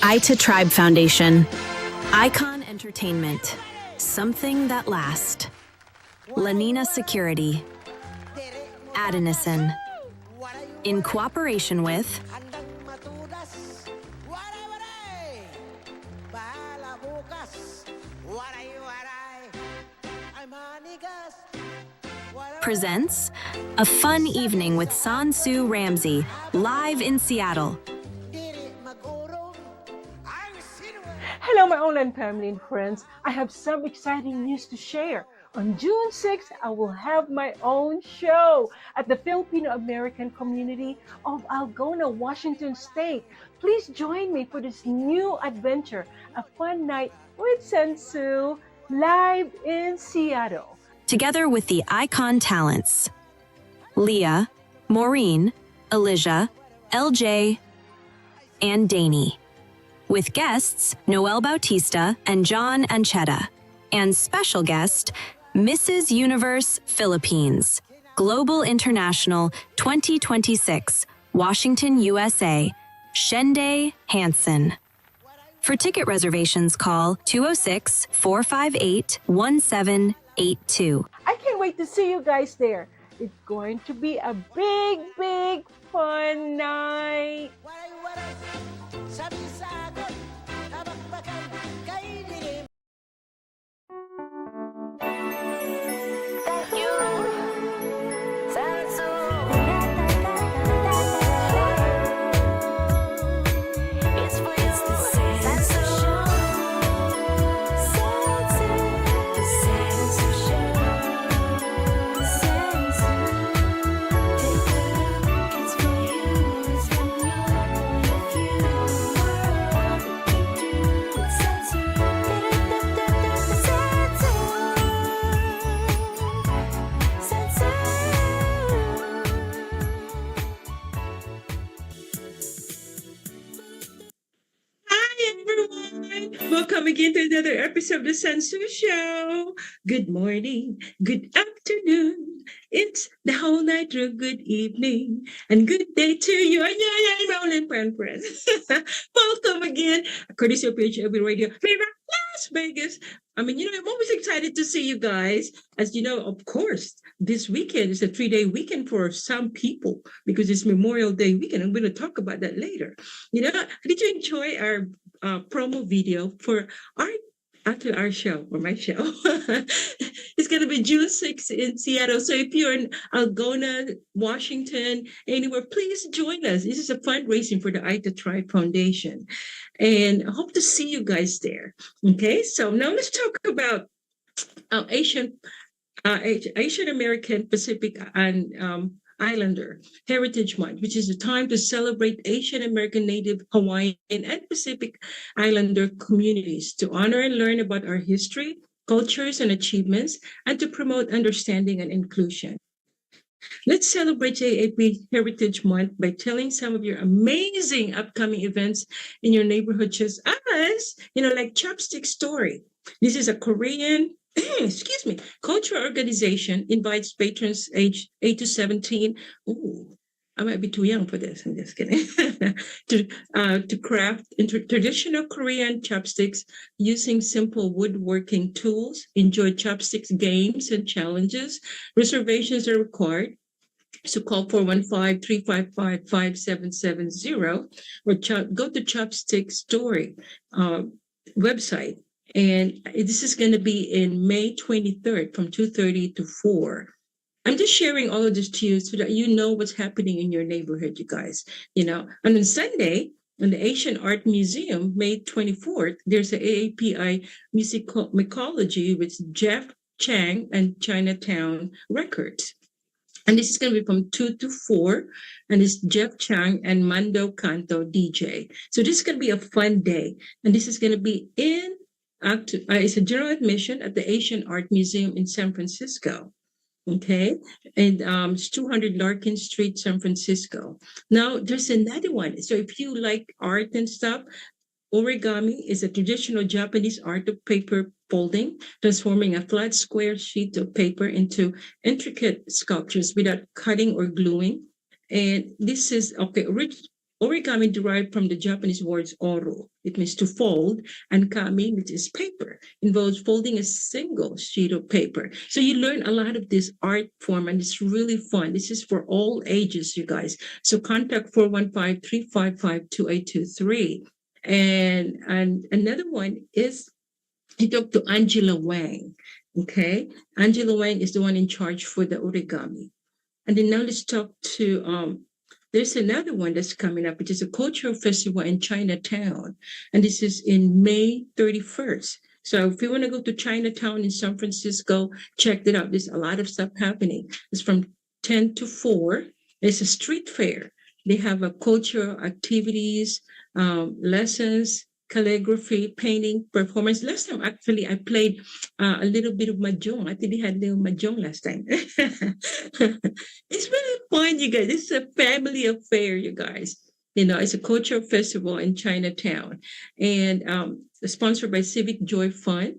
Ita Tribe Foundation. Icon Entertainment. Something that lasts. Lanina Security. Adenison. In cooperation with presents a fun evening with Sansu Ramsey live in Seattle. Hello, my online family and friends. I have some exciting news to share. On June 6th, I will have my own show at the Filipino-American community of Algona, Washington State. Please join me for this new adventure, a fun night with Sansu, live in Seattle. Together with the Icon Talents, Leah, Maureen, Elijah, LJ, and Danny. With guests Noel Bautista and John Ancheta, and special guest Mrs. Universe Philippines, Global International 2026, Washington, USA, Shende Hansen. For ticket reservations, call 206-458-1782. I can't wait to see you guys there. It's going to be a big fun night. Welcome again to another episode of the Sansu Show. Good morning, good afternoon. It's the whole night through. Good evening and good day to you. Rolling friends. Welcome again, courtesy of PHLB Radio, Las Vegas. I'm always excited to see you guys. As you know, of course, this weekend is a 3-day weekend for some people because it's Memorial Day weekend. I'm going to talk about that later. Did you enjoy our promo video for our show, or my show? It's going to be June 6th in Seattle. So if you're in Algona, Washington, anywhere, please join us. This is a fundraising for the Ita Tribe Foundation. And I hope to see you guys there. Okay, so now let's talk about Asian American Pacific and Islander Heritage Month, which is a time to celebrate Asian American, Native, Hawaiian, and Pacific Islander communities, to honor and learn about our history, cultures, and achievements, and to promote understanding and inclusion. Let's celebrate JAP Heritage Month by telling some of your amazing upcoming events in your neighborhood, just as, like Chopstick Story. This is a Korean cultural organization, invites patrons aged 8 to 17. Ooh, I might be too young for this. I'm just kidding. to craft traditional Korean chopsticks using simple woodworking tools. Enjoy chopsticks games and challenges. Reservations are required. So call 415-355-5770 or go to Chopstick Story website. And this is going to be in May 23rd from 2:30 to 4. I'm just sharing all of this to you so that you know what's happening in your neighborhood, you guys. And on Sunday, in the Asian Art Museum, May 24th, there's an AAPI Musicology with Jeff Chang and Chinatown Records. And this is going to be from 2 to 4. And it's Jeff Chang and Mando Canto DJ. So this is going to be a fun day. And this is going to be it's a general admission at the Asian Art Museum in San Francisco. Okay. And it's 200 Larkin Street, San Francisco. Now, there's another one. So if you like art and stuff, origami is a traditional Japanese art of paper folding, transforming a flat square sheet of paper into intricate sculptures without cutting or gluing. And this is, origami derived from the Japanese words oro. It means to fold, and kami, which is paper, involves folding a single sheet of paper. So you learn a lot of this art form, and it's really fun. This is for all ages, you guys. So contact 415-355-2823. And another one is I talked to Angela Wang. Okay. Angela Wang is the one in charge for the origami. And then now let's talk to there's another one that's coming up, which is a cultural festival in Chinatown. And this is in May 31st. So if you want to go to Chinatown in San Francisco, check it out. There's a lot of stuff happening. It's from 10 to 4. It's a street fair. They have a cultural activities, lessons, calligraphy, painting, performance. Last time, actually, I played a little bit of mahjong. I think they had a little mahjong last time. It's really fun, you guys. It's a family affair, you guys. You know, it's a cultural festival in Chinatown, and sponsored by Civic Joy Fund.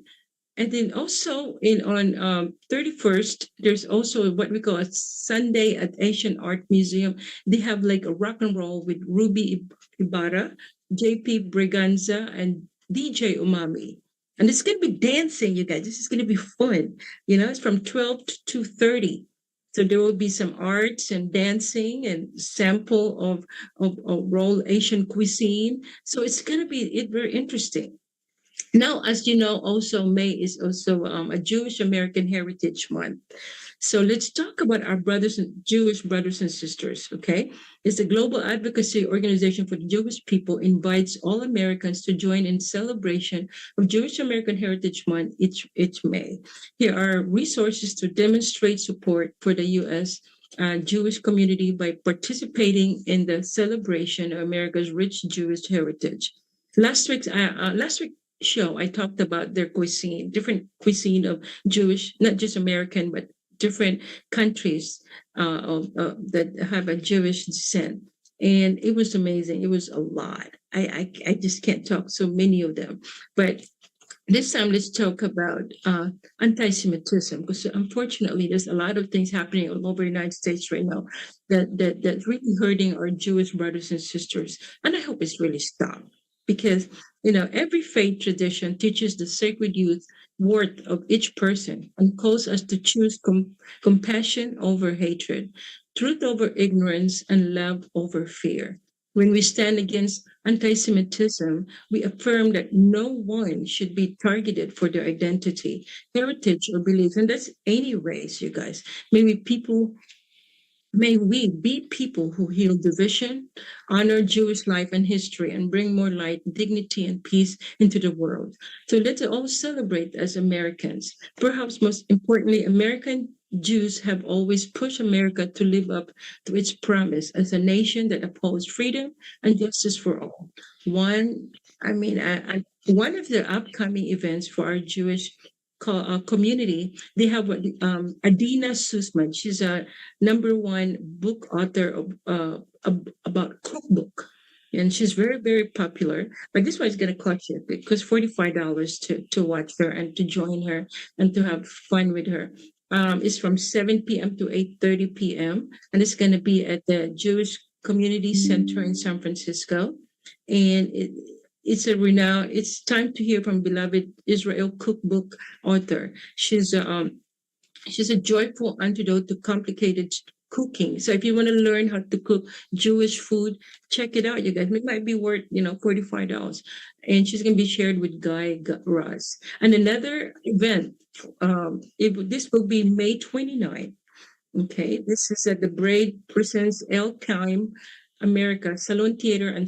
And then also on 31st, there's also what we call a Sunday at Asian Art Museum. They have like a rock and roll with Ruby Ibarra, JP Briganza, and DJ Umami. And it's going to be dancing, you guys. This is going to be fun. You know, it's from 12 to 2:30. So there will be some arts and dancing and sample of roll Asian cuisine. So it's going to be very interesting. Now, as you know, also May is also a Jewish American Heritage Month. So let's talk about our Jewish brothers and sisters, okay? It's a global advocacy organization for the Jewish people, invites all Americans to join in celebration of Jewish American Heritage Month each May. Here are resources to demonstrate support for the U.S. Jewish community by participating in the celebration of America's rich Jewish heritage. Last week show, I talked about their cuisine, different cuisine of Jewish, not just American, but different countries that have a Jewish descent. And it was amazing. It was a lot. I just can't talk so many of them. But this time, let's talk about anti-Semitism, because unfortunately, there's a lot of things happening all over the United States right now that's really hurting our Jewish brothers and sisters. And I hope it's really stopped. Because, you know, every faith tradition teaches the sacred worth of each person and calls us to choose compassion over hatred, truth over ignorance, and love over fear. When we stand against anti-Semitism, we affirm that no one should be targeted for their identity, heritage, or beliefs. And that's any race, you guys. May we be people who heal division, honor Jewish life and history, and bring more light, dignity, and peace into the world. So let's all celebrate as Americans. Perhaps most importantly, American Jews have always pushed America to live up to its promise as a nation that upholds freedom and justice for all. One of the upcoming events for our Jewish community, they have Adina Sussman. She's a #1 book author about cookbook, and she's very, very popular. But this one is going to cost you because $45 to watch her and to join her and to have fun with her. It's from 7 p.m. to 8:30 p.m. and it's going to be at the Jewish Community Center in San Francisco, and it's time to hear from beloved Israel cookbook author. She's a joyful antidote to complicated cooking. So if you want to learn how to cook Jewish food, check it out, you guys. It might be worth, $45. And she's going to be shared with Guy Ross. And another event, this will be May 29th. Okay, this is at the Braid presents El Kaim America Salon Theater and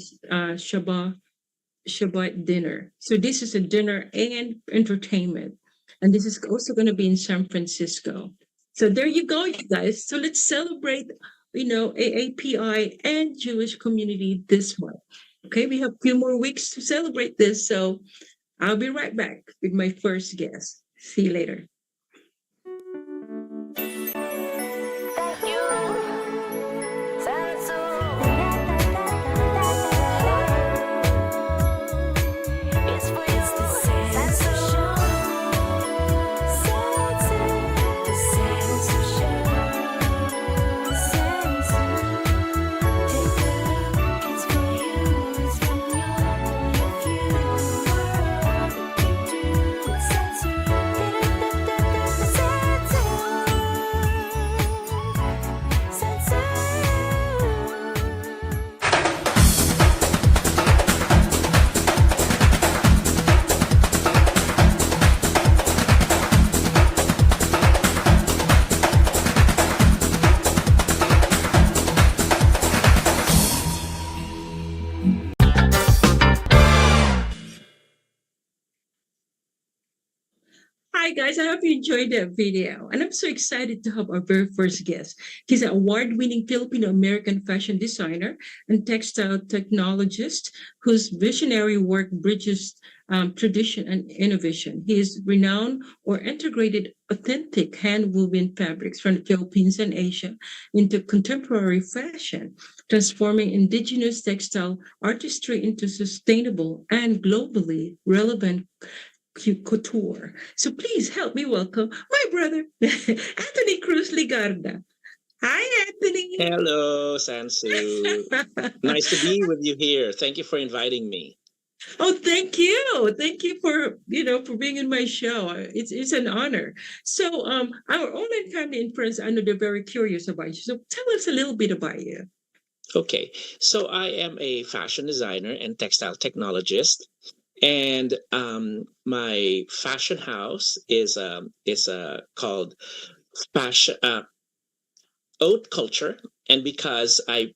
Shabbat dinner. So this is a dinner and entertainment. And this is also going to be in San Francisco. So there you go, you guys. So let's celebrate, AAPI and Jewish community this month. Okay, we have a few more weeks to celebrate this. So I'll be right back with my first guest. See you later. Hi, guys. I hope you enjoyed that video. And I'm so excited to have our very first guest. He's an award winning Filipino American fashion designer and textile technologist whose visionary work bridges tradition and innovation. He is renowned or integrated authentic hand woven fabrics from the Philippines and Asia into contemporary fashion, transforming indigenous textile artistry into sustainable and globally relevant couture. So please help me welcome my brother, Anthony Cruz Ligarda. Hi, Anthony. Hello, Sansu. Nice to be with you here. Thank you for inviting me. Oh, thank you. Thank you for, for being in my show. It's an honor. So, our online family and friends, I know they're very curious about you. So tell us a little bit about you. Okay, so I am a fashion designer and textile technologist, and my fashion house is called Fashion Haute Culture, and because I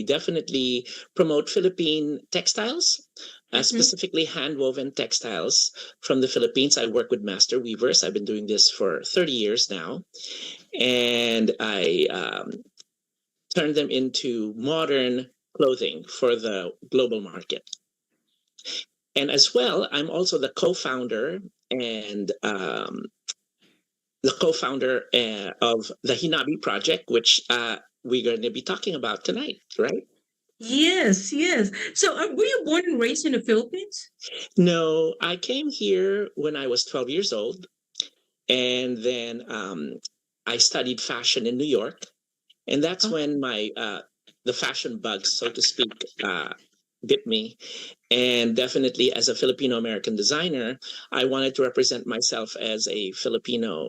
definitely promote Philippine textiles, specifically hand woven textiles from the Philippines. I work with master weavers. I've been doing this for 30 years now. And I turn them into modern clothing for the global market. And as well, I'm also the co-founder and of the Hinabi project, which we're going to be talking about tonight, right? Yes, yes. So, were you born and raised in the Philippines? No, I came here when I was 12 years old, and then I studied fashion in New York, and that's when my the fashion bug, so to speak, bit me. And definitely, as a Filipino American designer, I wanted to represent myself as a Filipino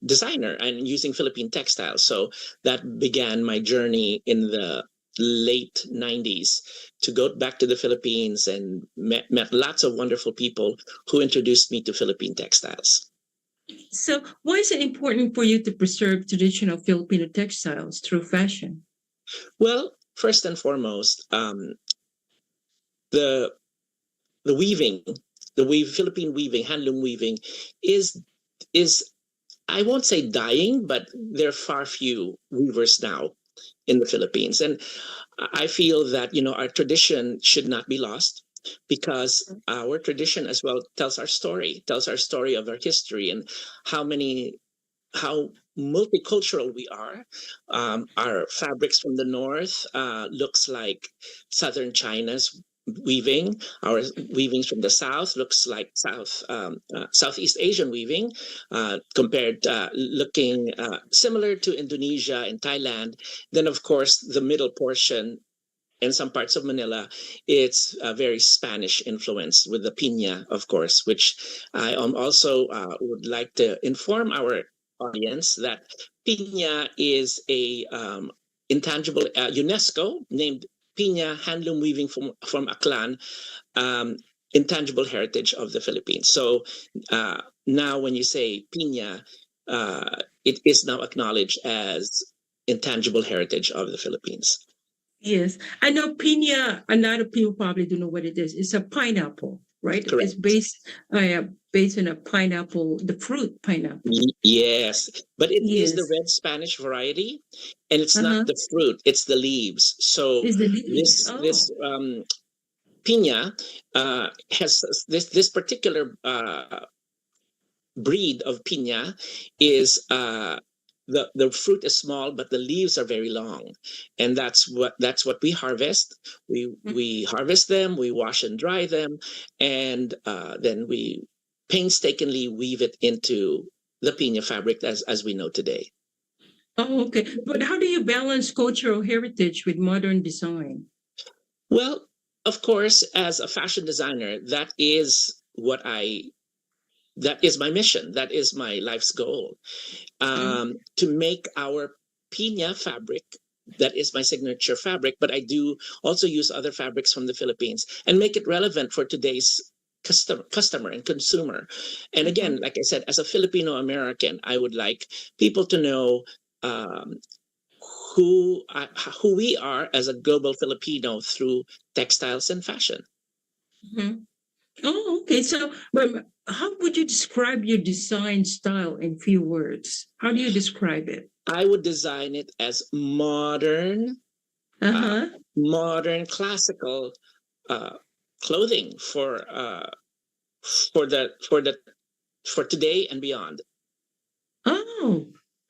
designer and using Philippine textiles. So that began my journey in the late 90s to go back to the Philippines and met lots of wonderful people who introduced me to Philippine textiles. So, why is it important for you to preserve traditional Filipino textiles through fashion? Well, first and foremost, the the weaving, Philippine weaving, handloom weaving, is I won't say dying, but there are far few weavers now in the Philippines, and I feel that our tradition should not be lost because our tradition as well tells our story of our history and how many how multicultural we are. Our fabrics from the north looks like southern China's weaving. Our weavings from the south looks like Southeast Asian weaving, compared looking similar to Indonesia and Thailand. Then, of course, the middle portion in some parts of Manila, it's very Spanish influence with the piña, of course, which I also would like to inform our audience that piña is a intangible UNESCO named piña handloom weaving from Aklan, um, intangible heritage of the Philippines. So now when you say piña, it is now acknowledged as intangible heritage of the Philippines. Yes, I know piña. A lot of people probably don't know what it is. It's a pineapple, right? Correct. It's based on a pineapple, the fruit pineapple. Yes, but it is the Yes, red Spanish variety, and it's uh-huh. not the fruit; it's the leaves. So It's the leaves. this Oh, piña has this particular breed of piña is the fruit is small, but the leaves are very long, and that's what we harvest. We harvest them, we wash and dry them, and then we painstakingly weave it into the piña fabric as we know today. oh, okay. But how do you balance cultural heritage with modern design? Well, of course, as a fashion designer, that is my mission. That is my life's goal. To make our piña fabric. That is my signature fabric, but I do also use other fabrics from the Philippines and make it relevant for today's customer and consumer. And again, like I said, as a Filipino American, I would like people to know um, who who we are as a global Filipino through textiles and fashion. Mhm. Oh, okay. So, but how would you describe your design style in few words? How do you describe it? I would design it as Uh uh, huh. modern classical uh, clothing for the for the for today and beyond. Oh,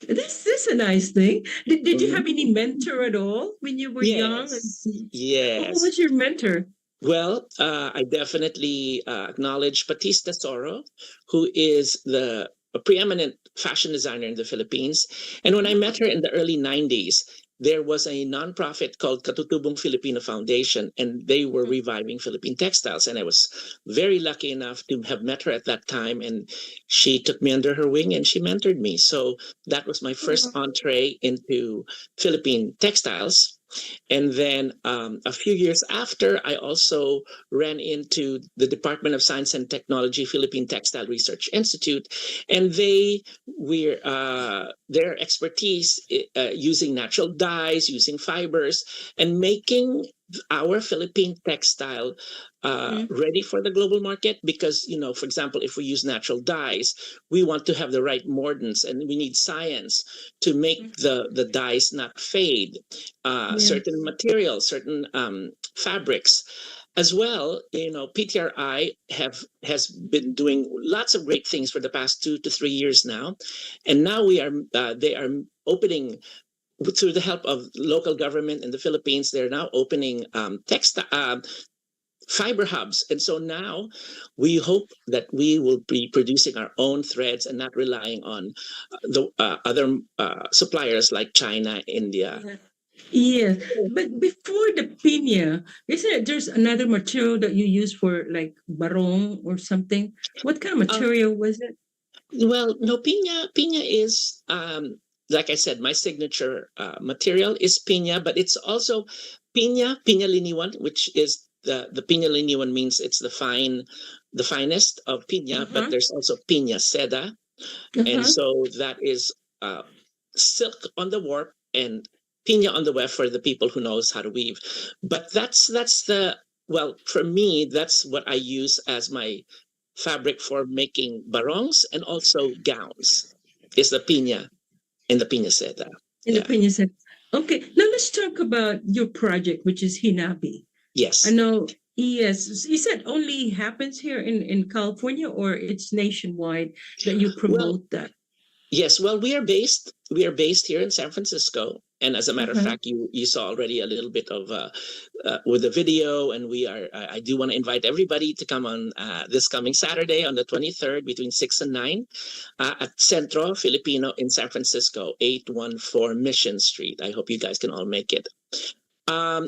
this a nice thing. Did you have Mhm. any mentor at all when you were young? Yes, Oh, who yes. was your mentor? Well, I definitely acknowledge Batista Soro, who is a preeminent fashion designer in the Philippines. And when I met her in the early 90s, there was a nonprofit called Katutubong Filipino Foundation, and they were reviving Philippine textiles. And I was very lucky enough to have met her at that time. And she took me under her wing and she mentored me. So that was my first entree into Philippine textiles. And then a few years after, I also ran into the Department of Science and Technology Philippine Textile Research Institute, and their expertise using natural dyes, using fibers, and making our Philippine textile ready for the global market. Because, for example, if we use natural dyes, we want to have the right mordants, and we need science to make the dyes not fade. Yeah. Certain materials, certain fabrics. As well, PTRI has been doing lots of great things for the past 2 to 3 years now, and now they are opening, through the help of local government in the Philippines. They're now opening textile fiber hubs. And so now we hope that we will be producing our own threads and not relying on the other suppliers like China, India. Yeah. Yes, but before the piña, isn't it there's another material that you use for like barong or something? What kind of Uh, material was it? well, no, piña is, like I said, my signature material is piña, but it's also piña liniwan, which is the piña liniwan means it's the finest of piña, but Uh-huh. there's also piña seda. And Uh-huh. so that is silk on the warp and piña on the weft for the people who knows how to weave. But that's the well, for me, that's what I use as my fabric for making barongs and also gowns, is the piña and the piña seda. In the Yeah. piña set. Okay, now let's talk about your project, which is Hinabi. I Yes. know, yes, you said only happens here in California or it's nationwide that you Well, promote that? yes, well, we are based here in San Francisco, and as a matter of Uh-huh. fact, you saw already a little bit of with the video, and we are. I do want to invite everybody to come on this coming Saturday on the 23rd between 6 and 9 at Centro Filipino in San Francisco, 814 Mission Street. I hope you guys can all make it.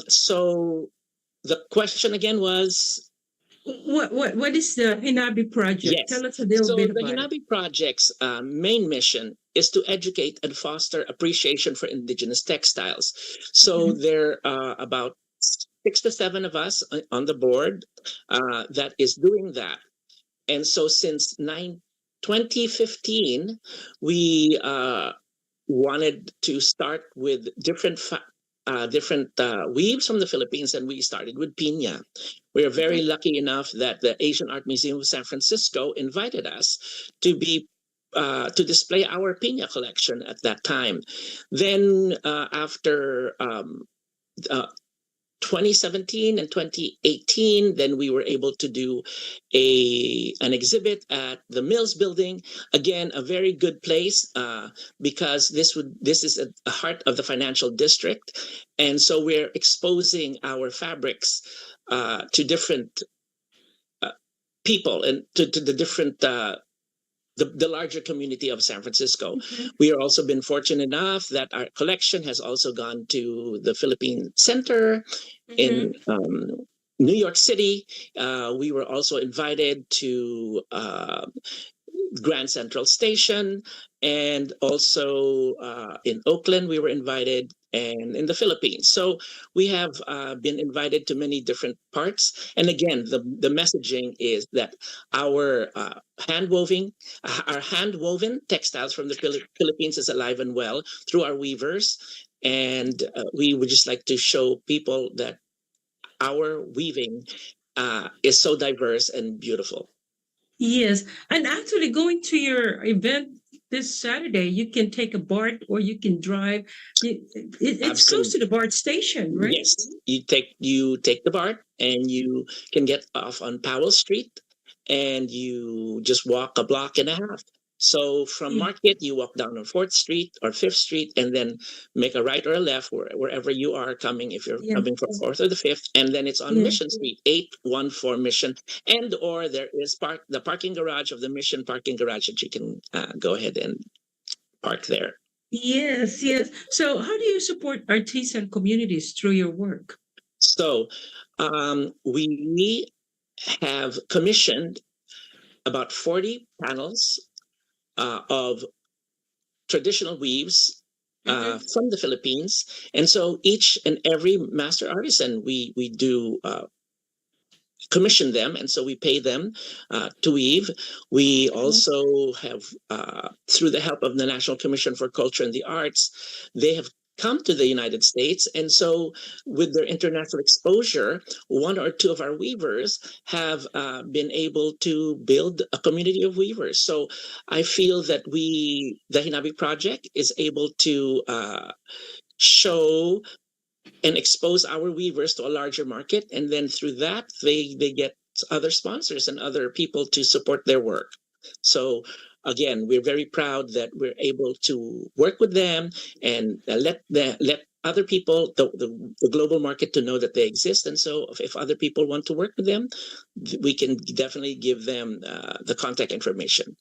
So the question again was. What is the Hinabi project? Yes. Tell us a little So bit the about it. Hinabi Project's main mission is to educate and foster appreciation for indigenous textiles. So Mhm. there are about 6 to 7 of us on the board that is doing that. And so since 2015, we wanted to start with different weaves from the Philippines, and we started with piña. We are very lucky enough that the Asian Art Museum of San Francisco invited us to display our piña collection at that time. Then after uh, 2017 and 2018, then we were able to do an exhibit at the Mills Building. Again, a very good place because this is at the heart of the financial district, and so we're exposing our fabrics to different uh, people and to the different the larger community of San Francisco. Mhm. We are also been fortunate enough that our collection has also gone to the Philippine Center in Mhm. New York City. We were also invited to Grand Central Station, and also in Oakland, we were invited, and in the Philippines. So we have been invited to many different parts. And again, the messaging is that our our hand woven textiles from the Philippines is alive and well through our weavers. And we would just like to show people that our weaving is so diverse and beautiful. Yes, and actually going to your event this Saturday, you can take a BART or you can drive. It's close Absolutely. to the BART station, right? Yes, you take the BART and you can get off on Powell Street, and you just walk a block and a half. So from Yeah. Market, you walk down on Fourth Street or Fifth Street, and then make a right or a left wherever you are coming. If you're Yeah. coming from Fourth or the Fifth, and then it's on Yeah. Mission Street, 814 Mission, and or there is the parking garage of the Mission parking garage that you can go ahead and park there. Yes, yes. So, how do you support artisan communities through your work? So we have commissioned about 40 panels of traditional weaves Mhm. from the Philippines. And so each and every master artisan, we do commission them, and so we pay them to weave. We Mhm. also have, through the help of the National Commission for Culture and the Arts, they have come to the United States, and so with their international exposure, one or two of our weavers have been able to build a community of weavers. So I feel that the Hinabi Project, is able to show and expose our weavers to a larger market, and then through that they get other sponsors and other people to support their work. So again, we're very proud that we're able to work with them, and let other people, the global market, to know that they exist. And so if other people want to work with them, we can definitely give them the contact information.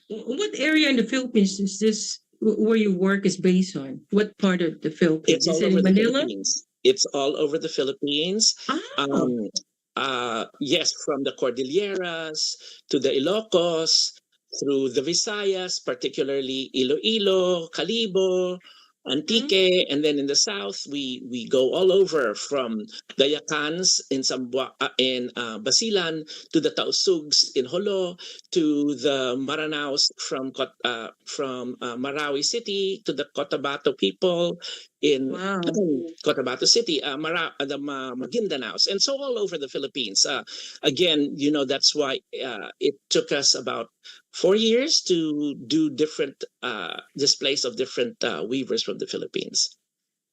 What area in the Philippines is this where your work is based on? What part of the Philippines? It's Is all it over in the Manila? Philippines. It's all over the Philippines. Oh. Um, yes, from the Cordilleras to the Ilocos, through the Visayas, particularly Iloilo, Calibo, Mm. Antique, and then in the south we go all over, from the Yacans in Basilan, to the Tausugs in Holo, to the Maranaos from Marawi City, to the Cotabato people in Wow. Cotabato City, the Magindanaos, and so all over the Philippines. Again, that's why it took us about 4 years to do different displays of different weavers from the Philippines.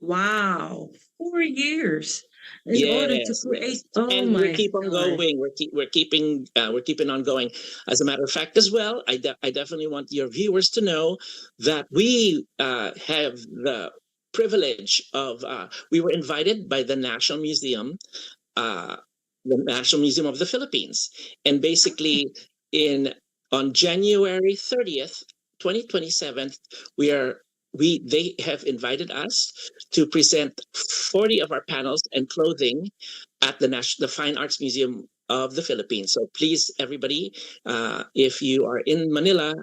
Wow. 4 years in order to Yes, yes, create. Oh and we my keep on God. going. We're keeping on going. As a matter of fact, as well, I definitely want your viewers to know that we have the privilege of. We were invited by uh, the National Museum of the Philippines, and basically in on January 30th, 2027, we are we they have invited us to present 40 of our panels and clothing at the Fine Arts Museum of the Philippines. So please, everybody, if you are in Manila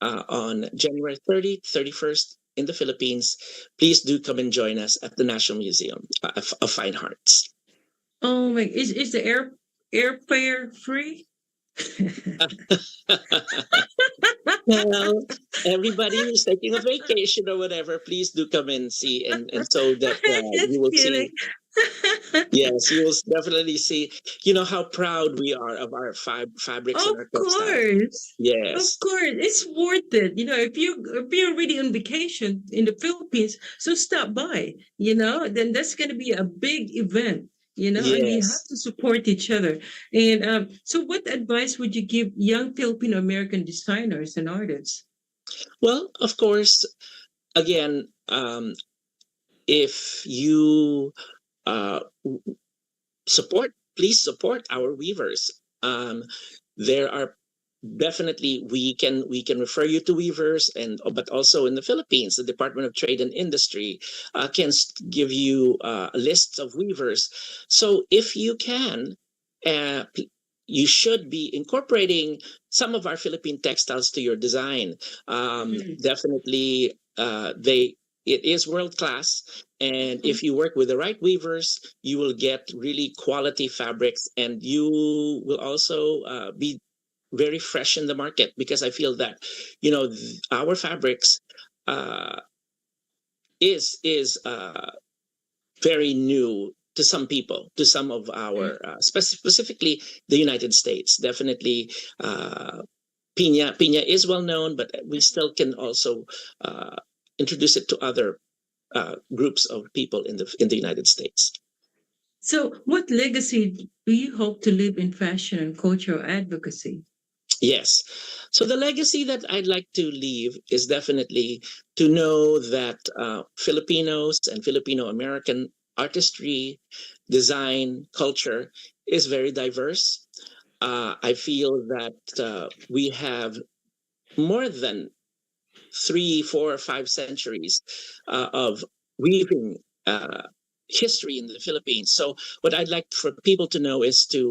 on January 30th, 31st in the Philippines, please do come and join us at the National Museum of Fine Arts. Oh my, is the airfare free? Well, everybody who's taking a vacation or whatever, please do come and see, and so that you Just will kidding. see. Yes, you will definitely see. How proud we are of our fabrics Of and our textiles. course. Of Yes, course. It's worth it. If you're really on vacation in the Philippines, so stop by, then that's gonna be a big event, and we have yes. to support each other. And so what advice would you give young Filipino American designers and artists? Well, of course, again, if you uh, please support our weavers. There are definitely, we can refer you to weavers, and but also in the Philippines, the Department of Trade and Industry can give you lists of weavers. So if you can, uh, you should be incorporating some of our Philippine textiles to your design. Mhm. Definitely, it is world class, and Mhm. if you work with the right weavers, you will get really quality fabrics, and you will also be very fresh in the market, because I feel that our fabrics uh, is very new to some people, to some of our specifically the United States. Definitely, Pina is well known, but we still can also introduce it to other groups of people in the United States. So, what legacy do you hope to leave in fashion and cultural advocacy? Yes. So the legacy that I'd like to leave is definitely to know that Filipinos and Filipino American artistry, design, culture is very diverse. I feel that we have more than 3, 4, 5 centuries of weaving history in the Philippines. So what I'd like for people to know is to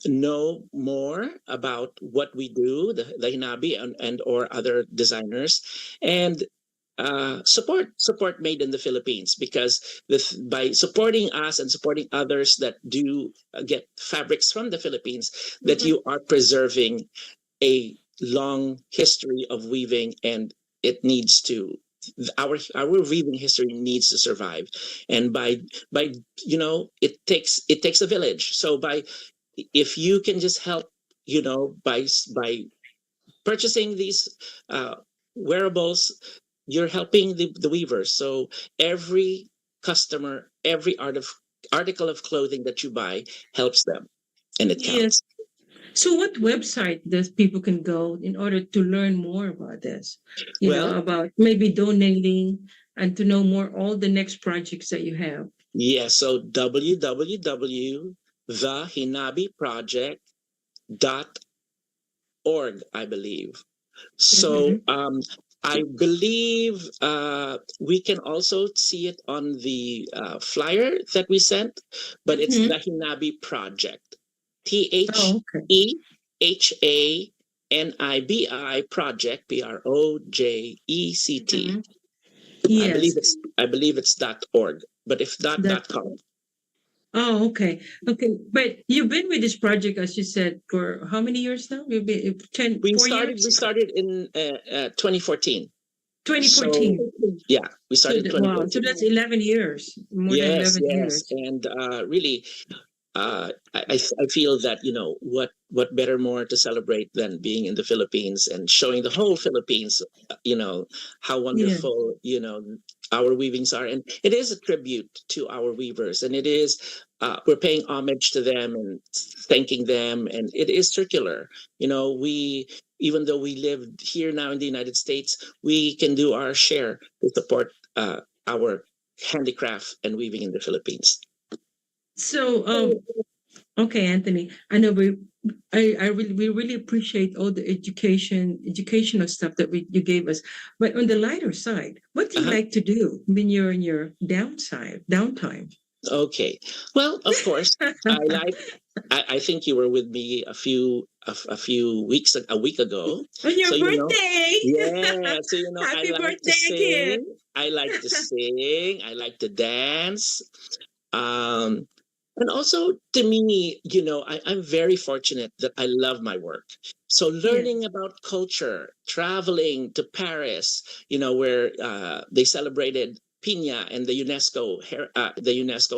know more about what we do, the Hinabi and or other designers, and support Made in the Philippines, because by supporting us and supporting others that do get fabrics from the Philippines, that you are preserving a long history of weaving, and it needs to our weaving history needs to survive. And by it takes a village. So if you can just help, by purchasing these wearables, you're helping the weavers. So every customer, every article of clothing that you buy helps them, and it Yes. counts. So, what website does people can go in order to learn more about this? Well, About maybe donating and to know more all the next projects that you have. yeah, so www.thehinabiproject.org, I believe. So I believe we can also see it on the flyer that we sent, but it's the Hinabi Project. Oh, okay. THEHANIBI Project, PROJECT. Yes. I believe it's .org, but if That. .com. Oh, okay. Okay. But you've been with this project, as you said, for how many years now? You've been 10, We 4 years? started in 2014. 2014. So yeah, we started in Wow. 2014. So that's 11 years, more than Yes, 11 yes, years. and really, I feel that what better more to celebrate than being in the Philippines and showing the whole Philippines, how Yeah. wonderful our weavings are, and it is a tribute to our weavers, and it is we're paying homage to them and thanking them, and it is circular. We, even though we live here now in the United States, we can do our share to support our handicraft and weaving in the Philippines. So, okay, Anthony, I know we really appreciate all the educational stuff that you gave us. But on the lighter side, what do you like to do when you're in your downtime? Okay. Well, of course, I think you were with me a week ago. On your So birthday! yeah. So Happy I like to birthday again! sing. I like to sing. I like to dance. Um, and also to me, I'm very fortunate that I love my work. So learning about culture, traveling to Paris, where they celebrated Pina and the UNESCO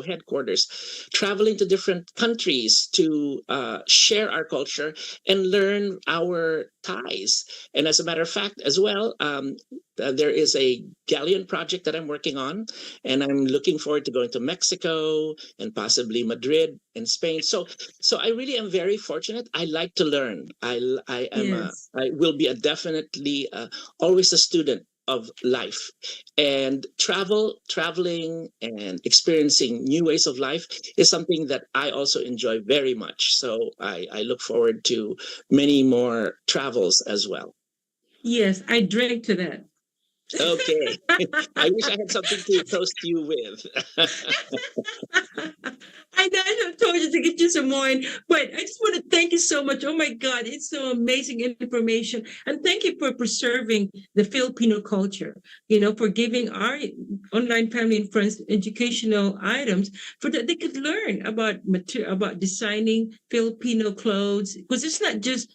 headquarters, traveling to different countries to share our culture and learn our ties. And as a matter of fact, as well, there is a galleon project that I'm working on, and I'm looking forward to going to Mexico and possibly Madrid and Spain. So I really am very fortunate. I like to learn. I will be definitely always a student of life, and traveling and experiencing new ways of life is something that I also enjoy very much. So I look forward to many more travels as well. Yes, I drink to that. Okay. I wish I had something to toast you with. I know I have told you to get you some wine, but I just want to thank you so much. Oh my God, it's so amazing information. And thank you for preserving the Filipino culture, for giving our online family and friends educational items for that they could learn about designing Filipino clothes. Because it's not just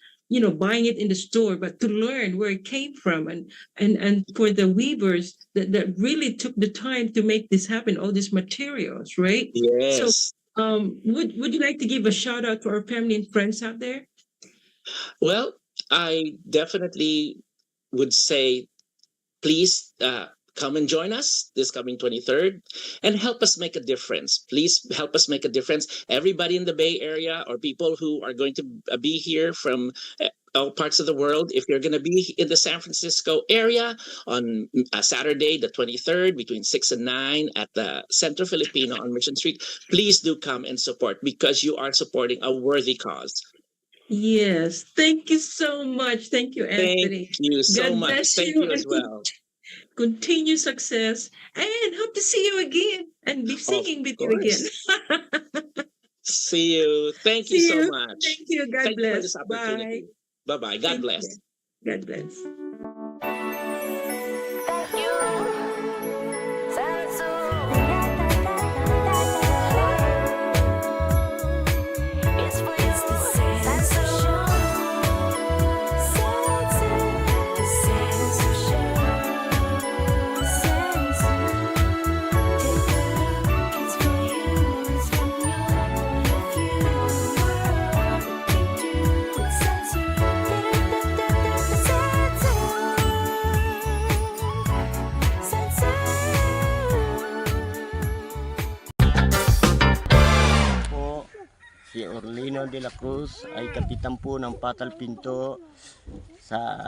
buying it in the store, but to learn where it came from, and for the weavers that really took the time to make this happen, all these materials, right? So, Yes. would you like to give a shout out to our family and friends out there? Well, I definitely would say, please come and join us this coming 23rd and help us make a difference. Please help us make a difference. Everybody in the Bay Area, or people who are going to be here from all parts of the world, if you're going to be in the San Francisco area on Saturday, the 23rd, between 6 and 9 at the Centro Filipino on Mission Street, please do come and support, because you are supporting a worthy cause. Yes, thank you so much. Thank you, Anthony. Thank you so God much. bless Thank you you as and well. continue success, and hope to see you again and be singing with you again. See you. Thank you See so you. much. Thank you. God Thank you for bless. this Bye. opportunity. Bye-bye. God Thank bless. you. God bless. Si Orlino de la Cruz ay kapitan po ng Patal Pinto sa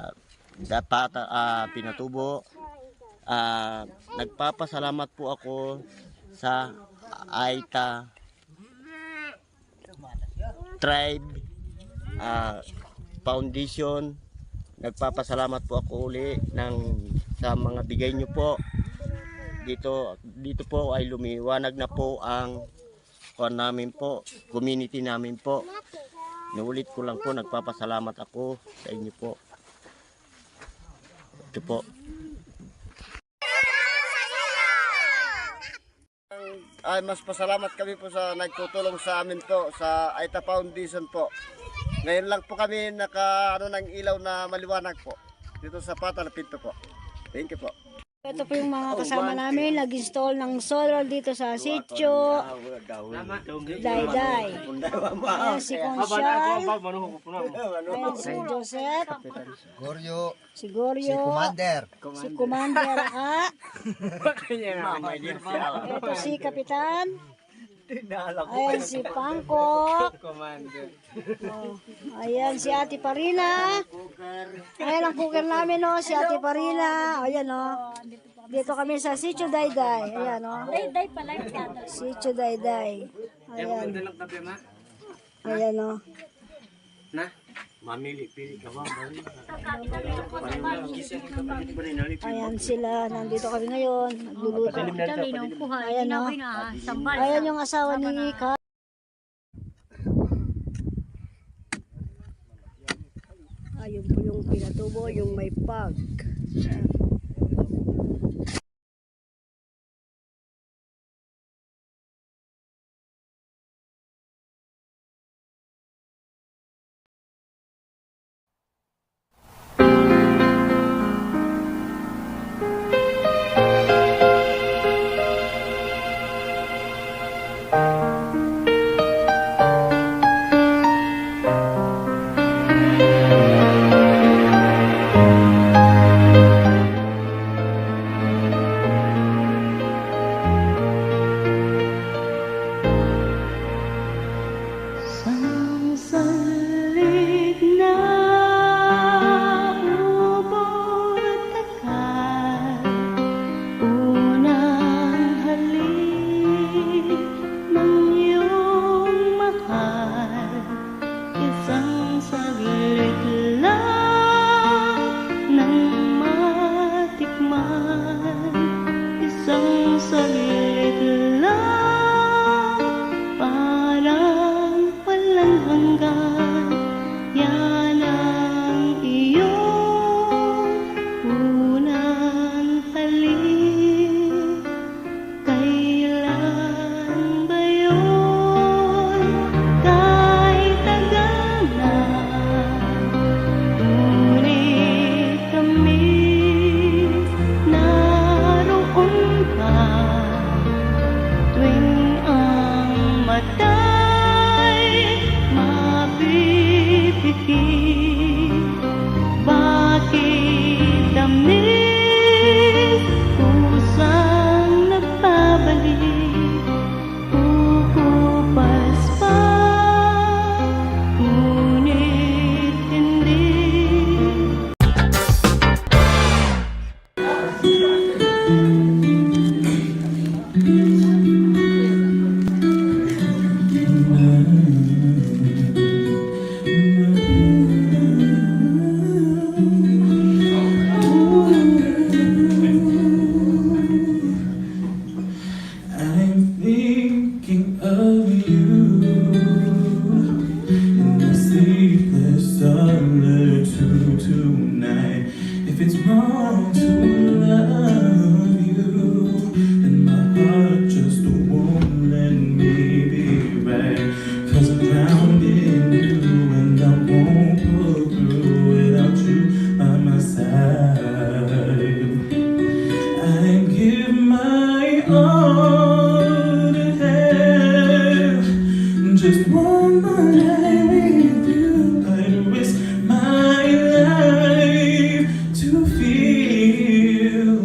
Pinatubo. Nagpapasalamat po ako sa Aita Tribe Foundation. Nagpapasalamat po ako uli sa mga bigay nyo po. Dito po ay lumiwanag na po ang namin po, community namin po. Naulit ko lang po, nagpapasalamat ako sa inyo po. Ito po. Ay, mas pasalamat kami po sa nagtutulong sa amin po sa Aita Foundation po. Ngayon lang po kami ng ilaw na maliwanag po dito sa Patal Pinto po. Thank you po. Ito po yung mga kasama namin, nag-install ng solar dito sa sitio. Dayday. Ayan si Conchal. Ayan si Joseph. Si Goryo. Si Commander Aka. Ito si Kapitan. Ayan si Pangkok. Ayan si Ate Parina. Ayan ang cooker namin, no, si Ate Parina. Ayan, no. Dito kami sa Sitio Dayday. Ayan, no. Dayday pala yung Sitio Dayday. Ayan. Ayan, no. Mamili-pili ka ba? Ayan sila. Nandito kami ngayon. Nagluluto. Ayan, no. Ayan yung asawa ni Ka. Ayun po yung Pinatubo, yung may pag. If it's wrong to love you, and my heart just won't let me be right. 'Cause I'm drowned in you, and I won't pull through without you by my side. I give my all to have just one more night with you. I'd risk my life to feel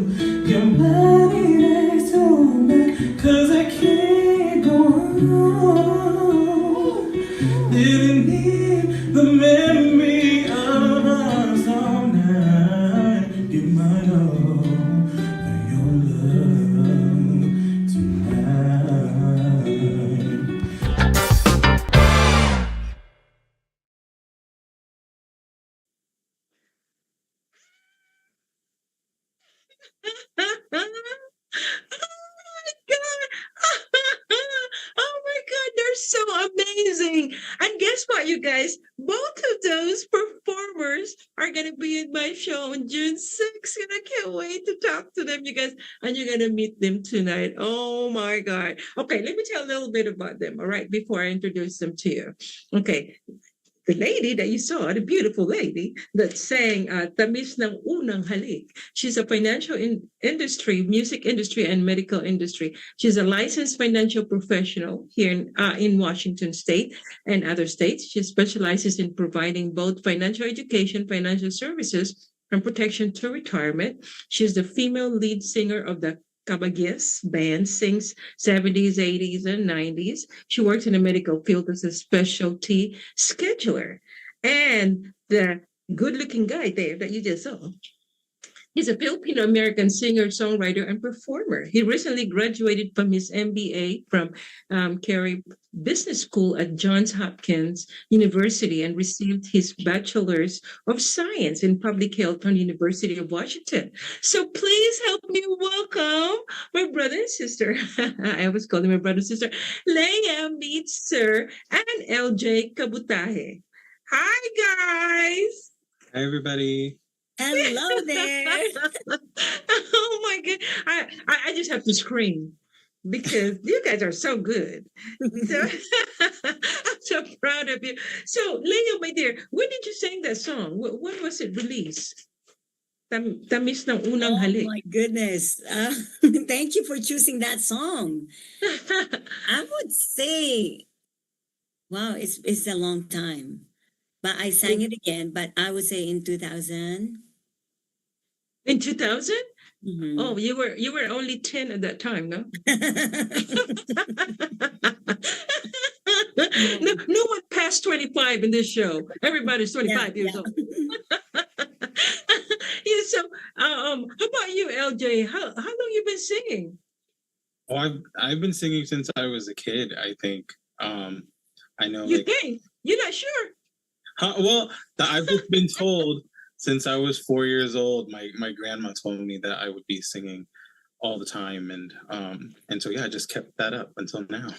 your body next to mine. 'Cause I can't go on living in the memory of us all night. Give my all for your love tonight. Oh my God, they're so amazing. And guess what, you guys? Both of those performers are going to be in my show on June 6th. And I can't wait to talk to them, you guys. And you're going to meet them tonight. Oh my God. Okay, let me tell a little bit about them, all right, before I introduce them to you. Okay, the lady that you saw, the beautiful lady that sang Tamis ng Unang Halik. She's a financial industry, music industry, and medical industry. She's a licensed financial professional here in Washington State and other states. She specializes in providing both financial education, financial services, and protection to retirement. She's the female lead singer of the Cabagues band, sings 70s, 80s, and 90s. She works in the medical field as a specialty scheduler. And the good-looking guy there that you just saw, he's a Filipino-American singer, songwriter, and performer. He recently graduated from his MBA from Carey Business School at Johns Hopkins University and received his Bachelor's of Science in Public Health from the University of Washington. So please help me welcome my brother and sister. I always call them my brother and sister. Leia meets Sir and LJ Kabutahe. Hi, guys. Hi, everybody. Hello there. Oh my God. I just have to scream because you guys are so good. So I'm so proud of you. So Leo, my dear, when did you sing that song? When was it released? Tamis ng Unang Oh Halik. my goodness. Thank you for choosing that song. I would say, wow, it's a long time. But I sang it again, but I would say in 2000. In 2000? Mhm. Oh, you were only 10 at that time, no? No one passed 25 in this show. Everybody's 25 years old. Yeah, so how about you, LJ? How long you been singing? Oh, I've been singing since I was a kid, I think. I know, You like, think? You're not sure? well, I've just been told since I was 4 years old. My grandma told me that I would be singing all the time, and so yeah, I just kept that up until now.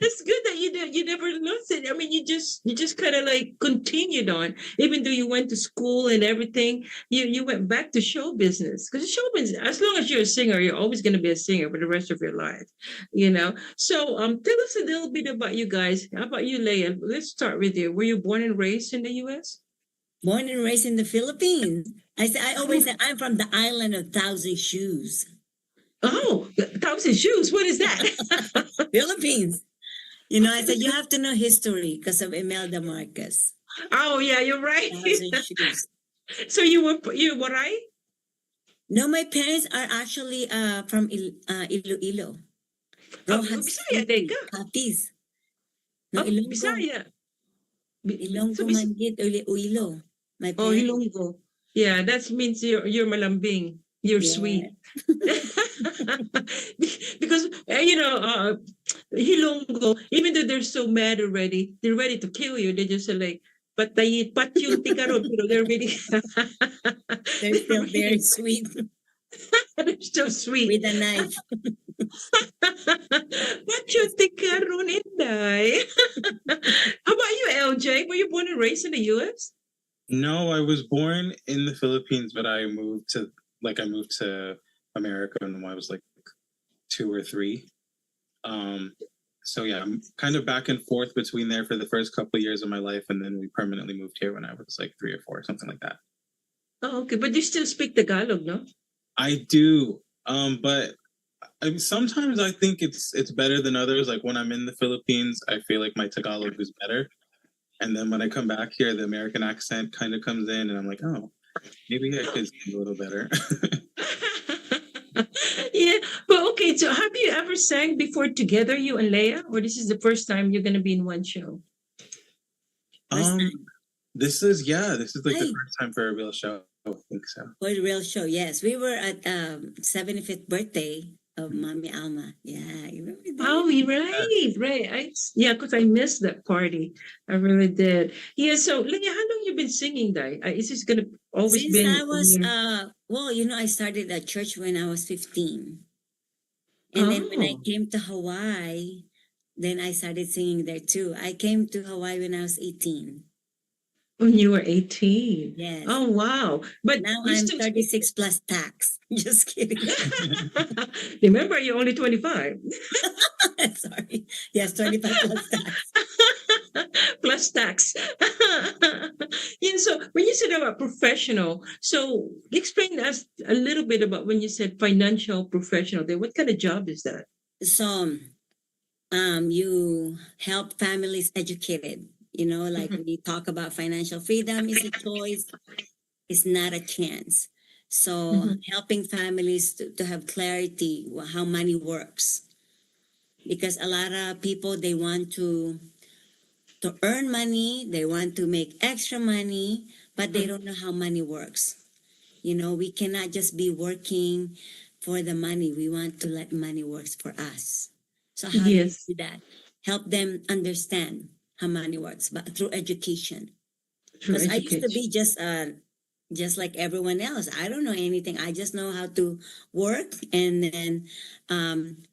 It's good that you never lost it. I mean, you just kind of like continued on, even though you went to school and everything. You went back to show business because show business. As long as you're a singer, you're always going to be a singer for the rest of your life. You know. So tell us a little bit about you guys. How about you, Leia? Let's start with you. Were you born and raised in the U.S.? Born and raised in the Philippines. I always say I'm from the island of Thousand Shoes. Oh, Thousand Shoes. What is that? Philippines. You know, I said you have to know history because of Imelda Marcos. Oh yeah, you're right. Thousand Shoes. So you were right? No, my parents are actually from Iloilo. Bisaya din ka? Capiz. No, Oh, Ilonggo. Bisaya. Ilonggo Manggit, Iloilo. My Oh, parents. Hilonggo. Yeah, that means you're malambing. You're sweet. Because Hilonggo, even though they're so mad already, they're ready to kill you. They just say like, patayit patyo tikaron. You know, they're really They're still very sweet they're so sweet. with a knife. Patyo tikaron inday. How about you, LJ? Were you born and raised in the US? No, I was born in the Philippines, but I moved to America when I was like 2 or 3. Um, so yeah, I'm kind of back and forth between there for the first couple of years of my life, and then we permanently moved here when I was like 3 or 4, something like that. Oh, okay. But you still speak Tagalog, no? I do, but sometimes I think it's better than others. Like when I'm in the Philippines, I feel like my Tagalog is better, and then when I come back here, the American accent kind of comes in, and I'm like, oh, maybe I could sing a little better. Yeah, but okay. So have you ever sang before together, you and Leia, or this is the first time you're gonna be in one show? First um, time. this is like the Hi. first time for a real show. I think so. For the real show, yes. We were at 75th birthday of Mommy Alma. Yeah, you remember Oh, that? you're right, right. Yeah, because I missed that party. I really did. Yeah. So, Leia, how long you been singing, Dai? Is this gonna always Since been I in was your? well, I started at church when I was 15. And then when I Oh, came to Hawaii, then I started singing there too. I came to Hawaii when I was 18. when you were 18. Yes. Oh, wow. But Now you I'm still speak. 36 plus tax. Just kidding. Remember, you're only 25. Sorry. Yes, 25 plus tax. Plus tax. Yeah, so when you said about professional, so explain to us a little bit about when you said financial professional there. What kind of job is that? So you help families educated. Like Mhm, we talk about financial freedom is a choice, it's not a chance. So mhm, helping families to have clarity how money works. Because a lot of people they want to earn money, they want to make extra money, but they mhm. don't know how money works. We cannot just be working for the money. We want to let money works for us. So how do you Yes, do that? Help them understand how money works, but through education. through Because I used to education. be just like everyone else. I don't know anything. I just know how to work and then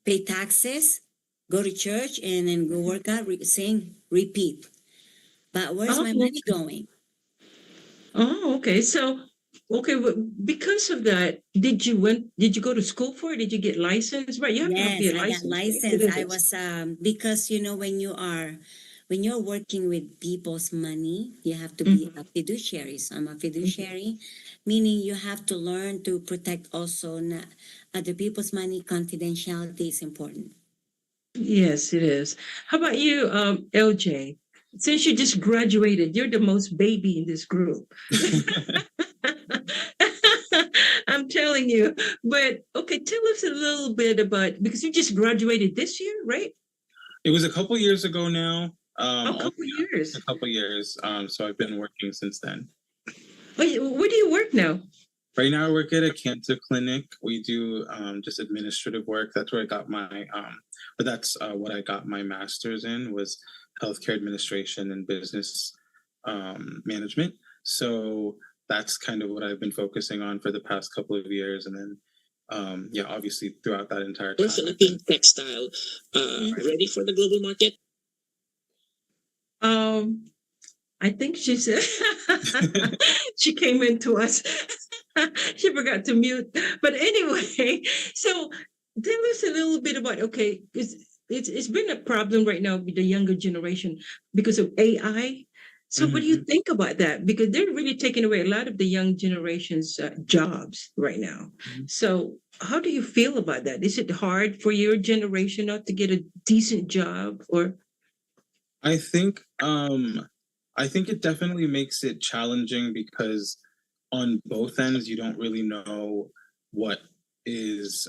pay taxes, go to church, and then go work out, sing, repeat. But where's my Oh, money going? oh, okay. So, okay, because of that, did you go to school for it? Did you get licensed? Right, you have to have Yes, your I got license, right? licensed. I Citizens. was because when you're working with people's money, you have to be a Mhm, fiduciary. So I'm a mhm. fiduciary, meaning you have to learn to protect also other people's money. Confidentiality is important. Yes, it is. How about you, LJ? Since you just graduated, you're the most baby in this group. I'm telling you. But okay, tell us a little bit about because you just graduated this year, right? It was a couple years ago now. A Oh, couple yeah, a years. couple years. So I've been working since then. Oh, where do you work now? Right now, I work at a cancer clinic. We do just administrative work. That's where I got my, but that's what I got my master's in was healthcare administration and business management. So that's kind of what I've been focusing on for the past couple of years, and then yeah, obviously throughout that entire We're time, I've been. Philippine textile Mhm. ready for the global market? Um, I think she said she came into us. She forgot to mute. But anyway, so tell us a little bit about okay, it's been a problem right now with the younger generation because of AI. So what do you Mhm. think about that? Because they're really taking away a lot of the young generation's jobs right now. So how do you feel about that? Is it hard for your generation not to get a decent job or? I think I think it definitely makes it challenging because on both ends you don't really know what is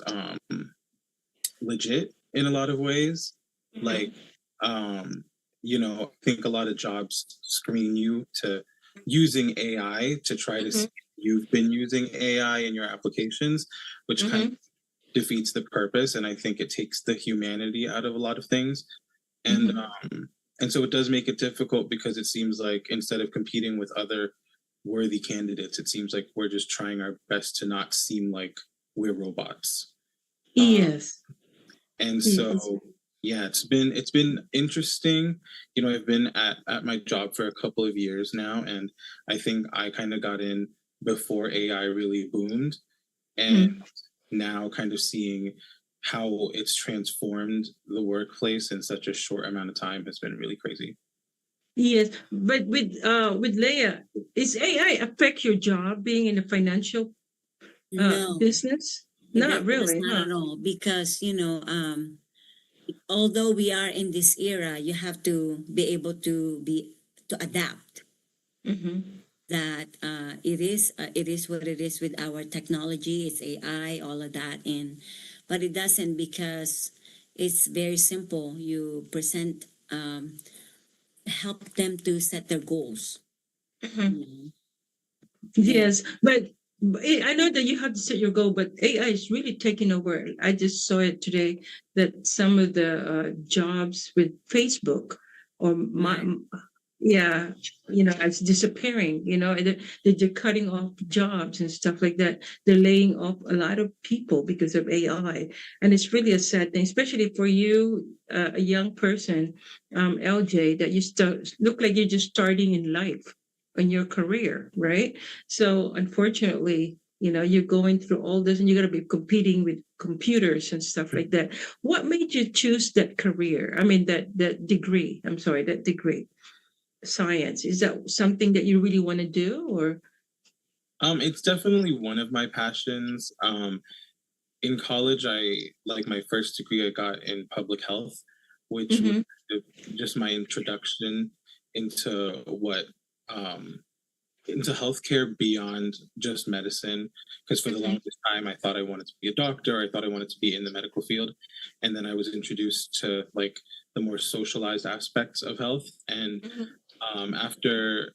legit in a lot of ways. Like um I think a lot of jobs screen you to using AI to try to see Mhm, if you've been using AI in your applications, which kind of mhm, defeats the purpose, and I think it takes the humanity out of a lot of things. and mhm. um and so it does make it difficult because it seems like instead of competing with other worthy candidates, it seems like we're just trying our best to not seem like we're robots. um Yes. and Yes. so Yeah, it's been interesting. I've been at my job for a couple of years now, and I think I kind of got in before AI really boomed, and Mhm. now kind of seeing how it's transformed the workplace in such a short amount of time has been really crazy. Yes, but with Leia, is AI affect your job being in the financial No, business? that Not does really, not huh? at all, because although we are in this era, you have to be able to adapt. Mm-hmm. That it is what it is with our technology. It's AI, all of that, and but it doesn't, because it's very simple. You present, help them to set their goals. Mm-hmm. You know? Yeah. Yes, but I know that you have to set your goal, but AI is really taking over. I just saw it today that some of the jobs with Facebook or Right. yeah, it's disappearing. They're cutting off jobs and stuff like that. They're laying off a lot of people because of AI, and it's really a sad thing, especially for you, a young person, LJ, that you look like you're just starting in life in your career, right? So unfortunately, you're going through all this and you're going to be competing with computers and stuff like that. What made you choose that career? I mean, that degree. I'm sorry, that degree, science. Is that something that you really want to do, or? It's definitely one of my passions. In college, I like my first degree I got in public health, which was Mm-hmm. just my introduction into what um, into healthcare beyond just medicine. Because for the Mm-hmm. longest time, I thought I wanted to be a doctor. I thought I wanted to be in the medical field, and then I was introduced to like the more socialized aspects of health. And after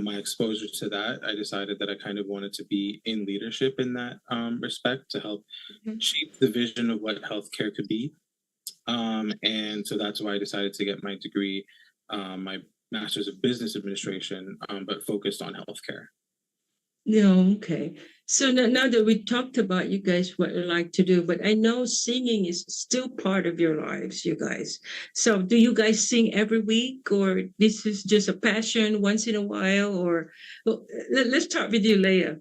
my exposure to that, I decided that I kind of wanted to be in leadership in that respect to help Mm-hmm. shape the vision of what healthcare could be. And so that's why I decided to get my degree, my master's of business administration, but focused on healthcare. Yeah, okay. So now that we talked about you guys what you like to do, but I know singing is still part of your lives, you guys. So do you guys sing every week, or this is just a passion once in a while? Or well, let's start with you, Leah.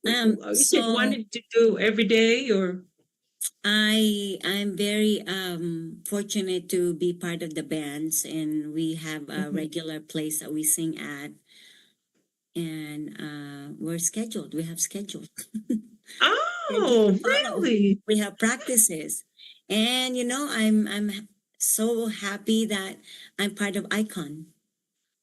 Is it So wanted to do every day, or? I'm very fortunate to be part of the bands, and we have a Mhm. regular place that we sing at, and we have scheduled schedule to Oh, follow. really? We have practices, and I'm so happy that I'm part of Icon.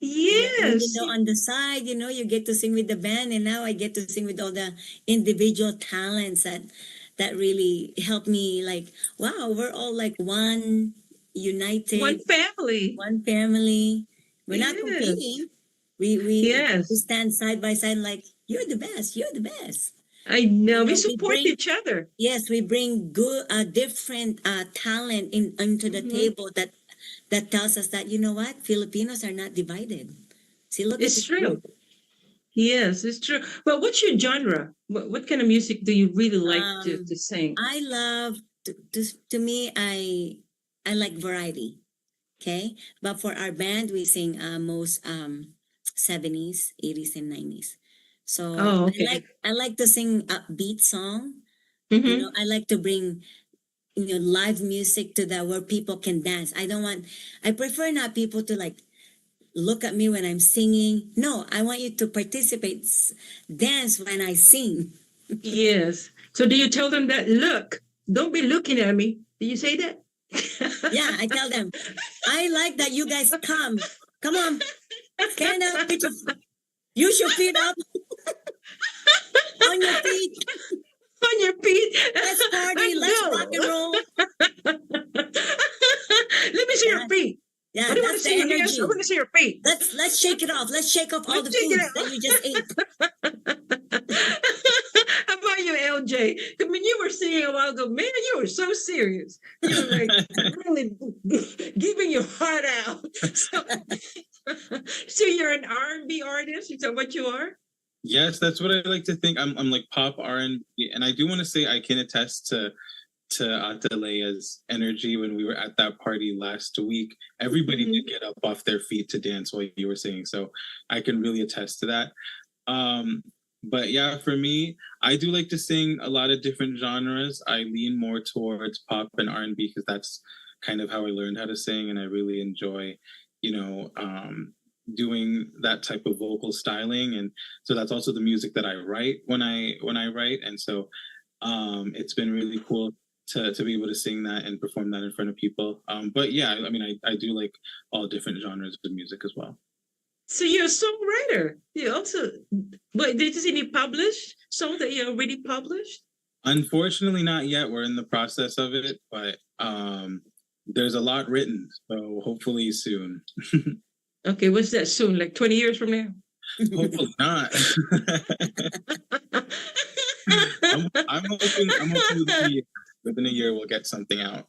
Even Yes. though on the side, you get to sing with the band, and now I get to sing with all the individual talents that really help me. Like, wow, we're all like one One united, family. one family. We're not Yes. competing. We Yes. stand side by side, like, you're the best, you're the best. I know. We We support bring, each other. yes, we bring good, different talent into the Mhm. table, that tells us that, you know what, Filipinos are not divided. See, look at It's this true. group. Yes, it's true. But what's your genre? What kind of music do you really like to, Um, to sing? I love to me, I like variety. Okay, but for our band, we sing most 70s, 80s, and 90s. So Oh, I like okay. I like to sing upbeat song. Mm-hmm. I like to bring live music to that, where people can dance. I prefer not people to like look at me when I'm singing. No, I want you to participate, dance when I sing. Yes. So do you tell them that, look, don't be looking at me? Do you say that? Yeah, I tell them, I like that you guys come. Come on, stand up, use your feet up on your feet. On your feet. Let's party. Let's rock No. and roll. Let me see your Yeah, feet. I yeah, don't want to that's the see your hands. I energy. want to see your feet. Let's shake it off. Let's shake off all Let's the take it foods that out. you just ate. How about you, LJ? I mean, you were singing a while ago, man, you were so serious. You were like really giving your heart out. So you're an R&B artist? Is that what you are? Yes, that's what I like to think. I'm like pop R&B, and I do want to say I can attest to Atalea's energy when we were at that party last week. Everybody did get up off their feet to dance while you were singing, so I can really attest to that. But yeah, for me, I do like to sing a lot of different genres. I lean more towards pop and R&B because that's kind of how I learned how to sing, and I really enjoy, doing that type of vocal styling. And so that's also the music that I write when I write. And so it's been really cool to be able to sing that and perform that in front of people. But yeah, I mean, I do like all different genres of music as well. So you're a songwriter. You also, but did you see any published songs that you already published? Unfortunately, not yet. We're in the process of it, but there's a lot written, so hopefully soon. Okay, what's that soon? Like 20 years from now? Hopefully not. I'm hoping within a year we'll get something out.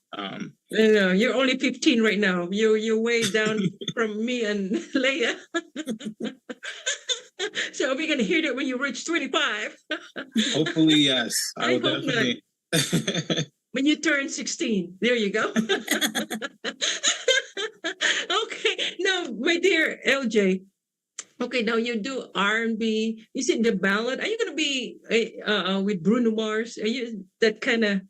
No, you're only 15 right now. You're way down from me and Leia. So we're gonna hear that when you reach 25. Hopefully, yes. I will hope definitely. When you turn 16, there you go. Okay, now my dear LJ. Okay, now you do R&B. You said the ballad. Are you gonna be with Bruno Mars? Are you that kind of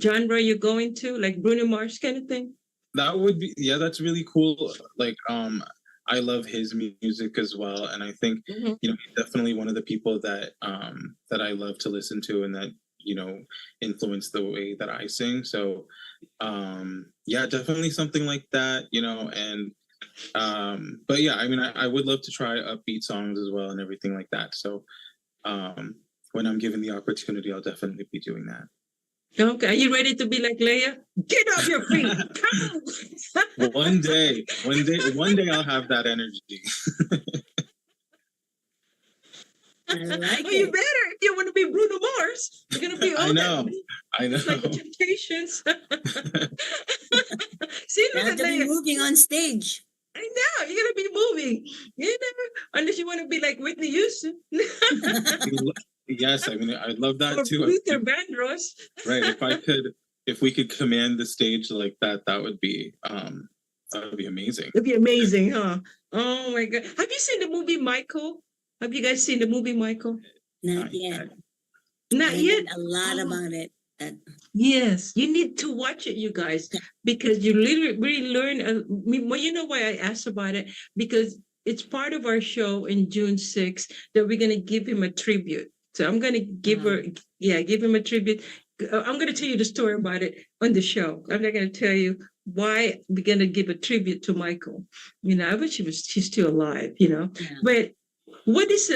genre you're going to, like Bruno Mars kind of thing? That would be, yeah, that's really cool. Like, I love his music as well, and I think he's definitely one of the people that that I love to listen to, and that influence the way that I sing. So, yeah, definitely something like that, and but yeah, I mean, I would love to try upbeat songs as well and everything like that. So, when I'm given the opportunity, I'll definitely be doing that. Okay, are you ready to be like Leia? Get off your feet! Come on! One day I'll have that energy. I like You better if you want to be Bruno Mars. You're gonna be all I know. It's like the Temptations. See, You look have at to be Leia. moving on stage. I know you're gonna be moving. You never, unless you want to be like Whitney Houston. Yes, I mean, I'd love that or too. Luther Vandross. Right, if we could command the stage like that, that would be amazing. It'd be amazing, huh? Oh my God! Have you seen the movie Michael? Have you guys seen the movie Michael? Not yet. Not I yet. read a lot about it. Yes, you need to watch it, you guys, because you literally really learn. Well, you know why I asked about it? Because it's part of our show in June 6th that we're going to give him a tribute. So I'm going to give him a tribute. I'm going to tell you the story about it on the show. I'm not going to tell you why we're going to give a tribute to Michael. I wish she's still alive, Yeah. But what is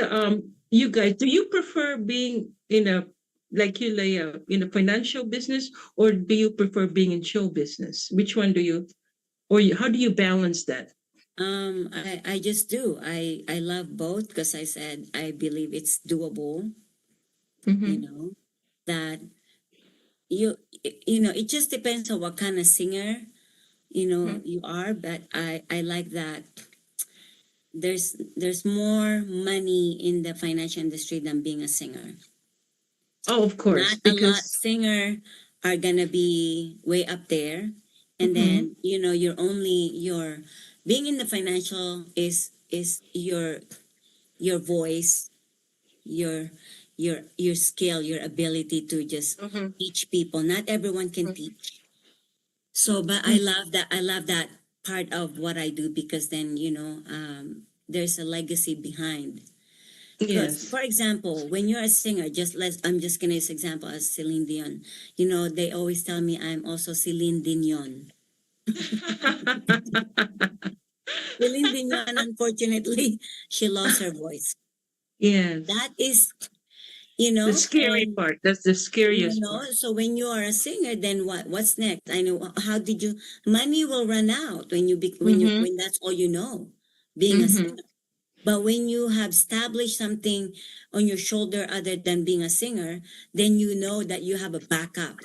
you guys, do you prefer being in a, like you lay out, in a financial business, or do you prefer being in show business? Which one do you, how do you balance that? I just do. I love both because I said I believe it's doable. That it just depends on what kind of singer you are, but I like that there's more money in the financial industry than being a singer. Oh, of course. Not a lot singer are gonna be way up there, and then your being in the financial is your voice, your skill, your ability to just teach people. Not everyone can teach. So, but I love that part of what I do, because then there's a legacy behind. Because, for example, when you're a singer, I'm just gonna use example as Celine Dion. They always tell me I'm also Celine Dion. Celine Dion, unfortunately, she lost her voice. Yes. That is, the scary part. That's the scariest part. So when you are a singer, then what's next? I know. How did you? Money will run out when when that's all you know, being a singer. But when you have established something on your shoulder other than being a singer, then you know that you have a backup.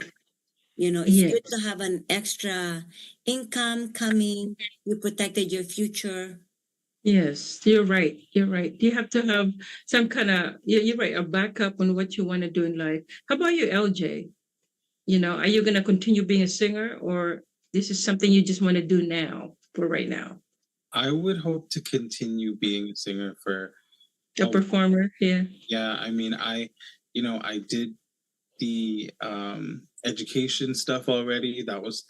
It's good to have an extra income coming. You protected your future. Yes, you're right. You're right. You have to have some kind of, you're right, a backup on what you want to do in life. How about you, LJ? are you going to continue being a singer, or this is something you just want to do now for right now? I would hope to continue being a singer for A performer, yeah. Yeah, I mean, I did the education stuff already. That was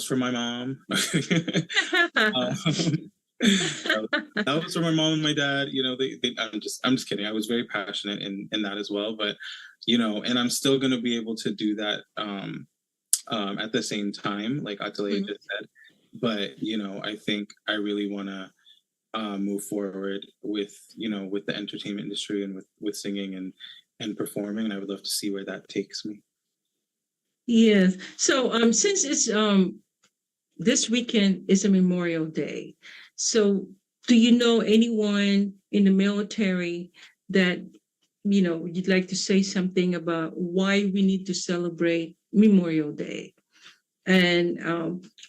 for my mom. That was for my mom and my dad. I'm just kidding. I was very passionate in that as well. But and I'm still gonna be able to do that at the same time, like Atelier just said. But I think I really want to move forward with with the entertainment industry and with singing and performing, and I would love to see where that takes me. Yes. So since it's this weekend is a Memorial Day, so do you know anyone in the military that you'd like to say something about why we need to celebrate Memorial Day? And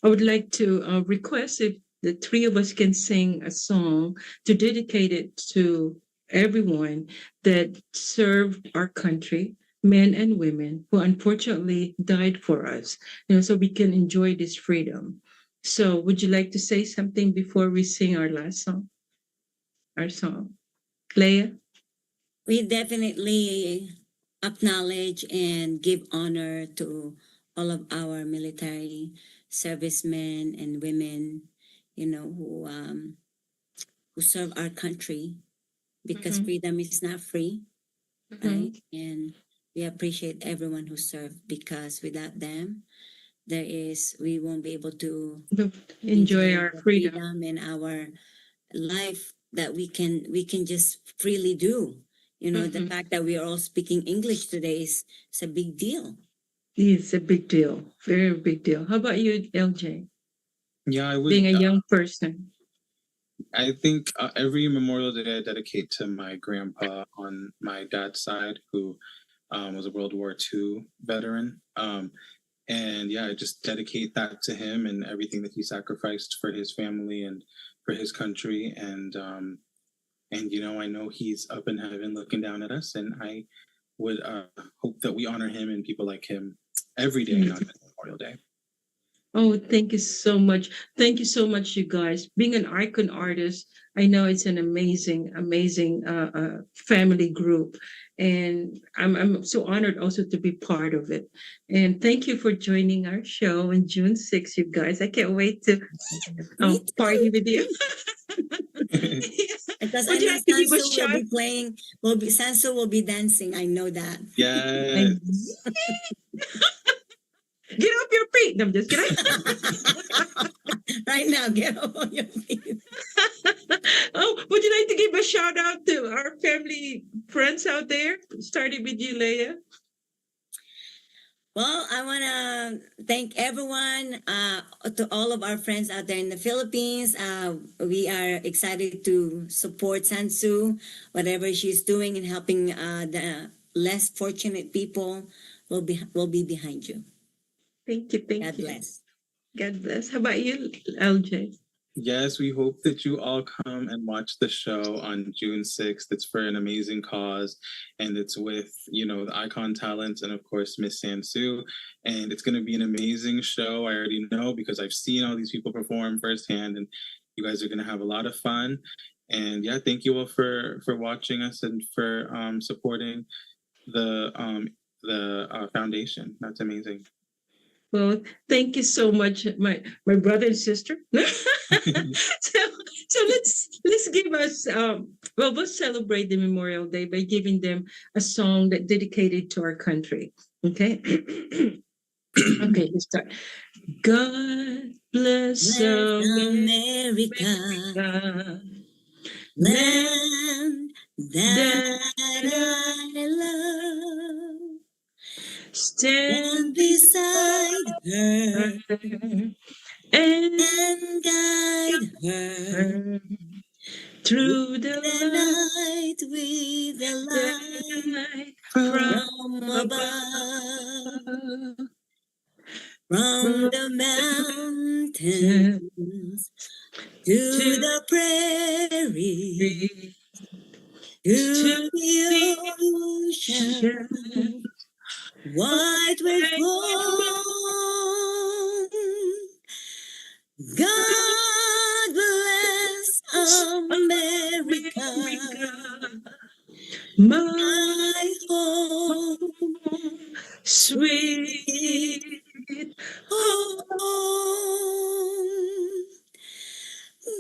I would like to request if the three of us can sing a song to dedicate it to everyone that served our country, men and women who unfortunately died for us, so we can enjoy this freedom. So would you like to say something before we sing our last song? Our song. Leah? We definitely acknowledge and give honor to all of our military servicemen and women, who serve our country, because freedom is not free, right? And we appreciate everyone who served, because without them, we won't be able to Enjoy our the freedom. and our life that we can just freely do. The fact that we are all speaking English today is a big deal. It's a big deal, very big deal. How about you, LJ? Yeah, I would. Being a young person. I think every Memorial Day I dedicate to my grandpa on my dad's side, who was a World War II veteran. And yeah, I just dedicate that to him and everything that he sacrificed for his family and for his country. And I know he's up in heaven looking down at us, and I would hope that we honor him and people like him every day, not just Memorial Day. Oh, thank you so much. Thank you so much, you guys. Being an icon artist, I know it's an amazing, amazing family group. And I'm so honored also to be part of it. And thank you for joining our show on June 6th, you guys. I can't wait to party with you. Because Would I you know like to give a Sansu will shout? be playing, Sansu will be dancing. I know that. Yes. Get off your feet. No, I'm just kidding. Right now, get on your feet. Oh, would you like to give a shout out to our family friends out there? Starting with you, Leah. Well, I want to thank everyone, to all of our friends out there in the Philippines. We are excited to support Sansu, whatever she's doing and helping the less fortunate people. Will be behind you. Thank you. Thank God you. bless. God bless. How about you, LJ? Yes, we hope that you all come and watch the show on June 6th. It's for an amazing cause, and it's with, the icon talents and, of course, Miss Sansu. And it's going to be an amazing show. I already know, because I've seen all these people perform firsthand, and you guys are going to have a lot of fun. And yeah, thank you all for watching us and for supporting the foundation. That's amazing. Well, thank you so much, my brother and sister. so let's give us we'll celebrate the Memorial Day by giving them a song that dedicated to our country. Okay. Okay, let's start. God bless America, land that I love. Stand beside her and guide her through the night with the light from above, from the mountains to the prairie, to the ocean. white red fall. God bless America, my home, sweet home.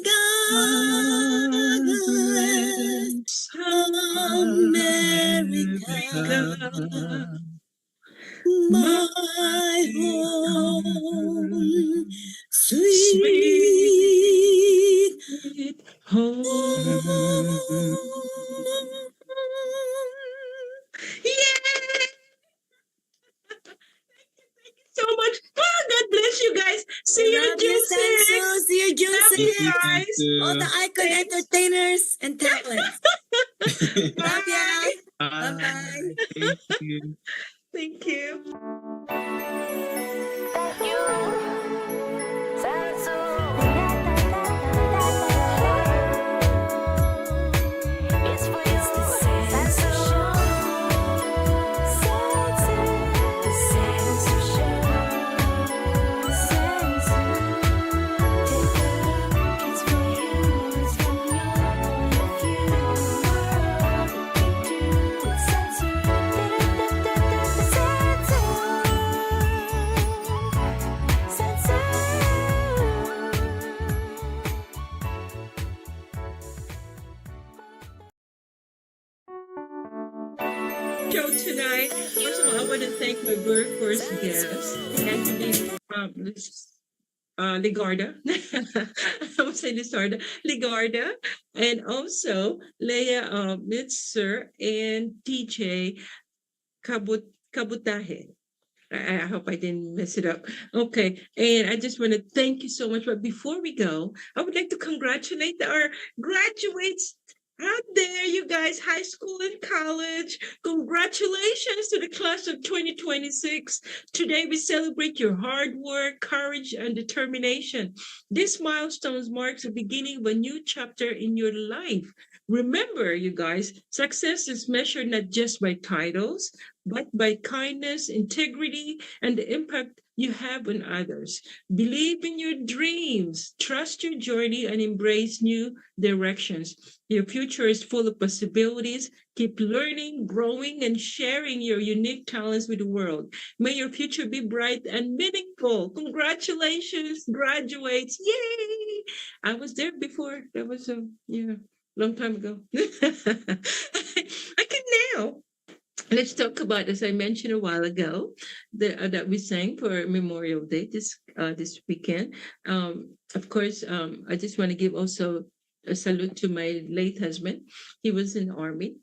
God God bless bless America, America, my my home, sweet sweet home. home. Yay! So much. Oh, God bless you guys. See We you love you, June Sansu. 6th. See you June Love you 6th. guys. All the icon Thanks. entertainers and talents. Love ya. Bye. Bye-bye. Thank you. Thank you. Show tonight. First of all, I want to thank my very first guest, Anthony Legarda. I would say Legarda, and also Leia Mitzer and DJ Kabutahe. I hope I didn't mess it up. Okay. And I just want to thank you so much. But before we go, I would like to congratulate our graduates out there, you guys, high school and college. Congratulations to the class of 2026. Today we celebrate your hard work, courage, and determination. This milestone marks the beginning of a new chapter in your life. Remember, you guys, success is measured not just by titles, but by kindness, integrity, and the impact you have on others. Believe in your dreams, trust your journey, and embrace new directions. Your future is full of possibilities. Keep learning, growing, and sharing your unique talents with the world. May your future be bright and meaningful. Congratulations, graduates. Yay! I was there before. That was a long time ago. I can now. Let's talk about, as I mentioned a while ago, that we sang for Memorial Day this weekend. Of course, I just want to give also a salute to my late husband. He was in the army,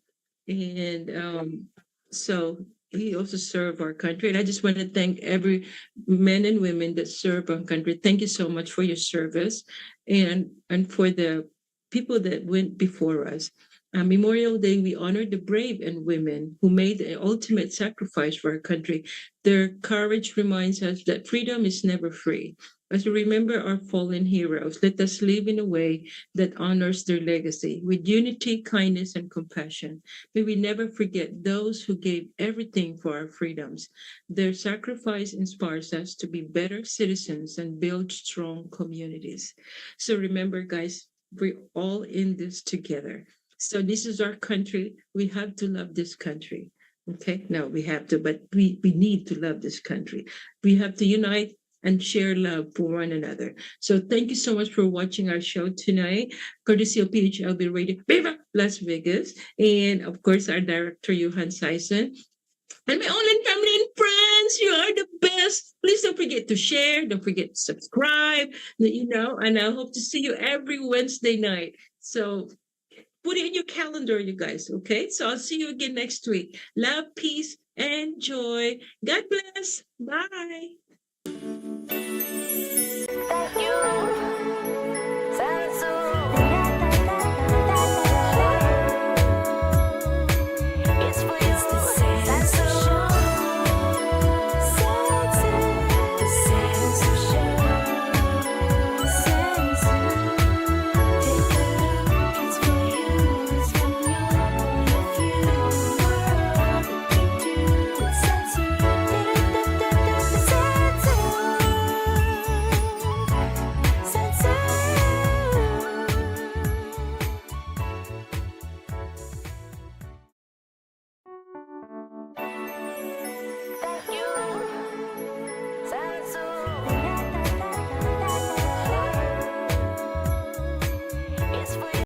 and so he also served our country. And I just want to thank every men and women that serve our country. Thank you so much for your service, and for the people that went before us. On Memorial Day, we honor the brave and women who made the ultimate sacrifice for our country. Their courage reminds us that freedom is never free. As we remember our fallen heroes, let us live in a way that honors their legacy with unity, kindness, and compassion. May we never forget those who gave everything for our freedoms. Their sacrifice inspires us to be better citizens and build strong communities. So remember, guys, we're all in this together. So this is our country. We have to love this country. Okay, no, we have to, but we need to love this country. We have to unite and share love for one another. So thank you so much for watching our show tonight, courtesy of PHLB Radio, Viva Las Vegas, and of course our director Johan Sison. And my online family and friends, you are the best. Please don't forget to share. Don't forget to subscribe. And I hope to see you every Wednesday night. So put it in your calendar, you guys, okay? So I'll see you again next week. Love, peace, and joy. God bless. Bye. Thank you.